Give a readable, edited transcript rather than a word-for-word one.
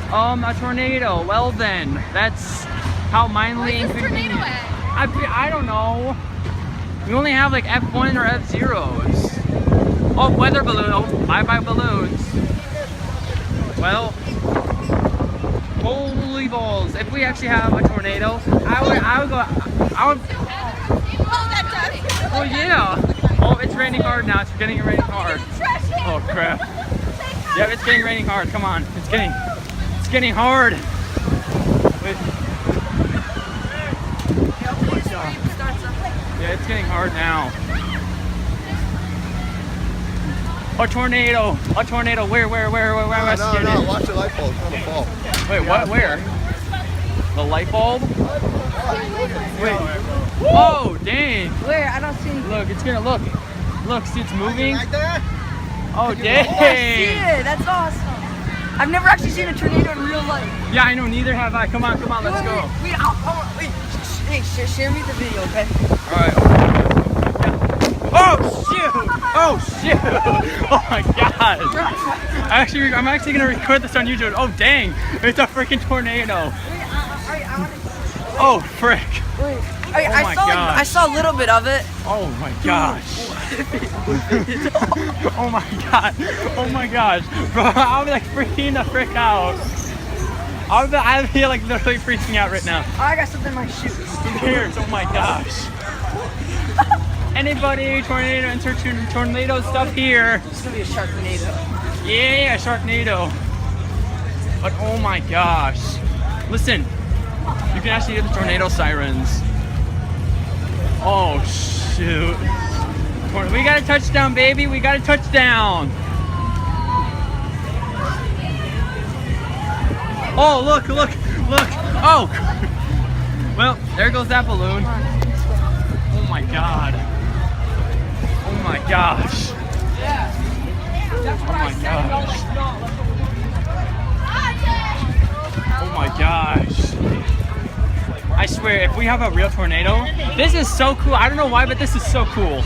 A tornado. Well then, that's how mindly inconvenient. I don't know. We only have like F1 or F0s. Oh, weather balloon. Oh, bye-bye balloons. Well, holy balls. If we actually have a tornado, I would go. Oh yeah. Oh, it's raining hard now. It's getting raining hard. Oh crap. Yeah, it's getting raining hard. Come on. It's getting hard. Wait. Yeah, it's getting hard now. A tornado! A tornado! Where? No, watch the light bulb. It's gonna fall. Wait, what? Where? The light bulb? Wait. Oh, dang! Where? I don't see anything. Look, it's gonna look. Look, see, it's moving. Right there? Oh, I see dang! it. That's awesome. I've never actually seen a tornado in real life. Yeah, I know. Neither have I. Come on, let's go. Wait, wait. Hey, share me the video, okay? All right. Oh shoot! Oh shoot! Oh my god! I'm actually gonna record this on YouTube. Oh dang! It's a freaking tornado. Oh frick! Wait, gosh. I saw a little bit of it. Oh my gosh! Oh my god! Oh my gosh! Bro, I'll be like freaking the frick out. I'll be like literally freaking out right now. Oh, I got something in my shoes. Here, oh my gosh! Anybody, tornado, insert tornado stuff here. It's gonna be a sharknado. Yeah, sharknado. But oh my gosh. Listen, you can actually hear the tornado sirens. Oh shoot. We got a touchdown, baby. We got a touchdown. Oh, look. Oh. Well, there goes that balloon. Oh my god. Oh my gosh. Oh my gosh. Oh my gosh. I swear, if we have a real tornado, this is so cool. I don't know why, but this is so cool.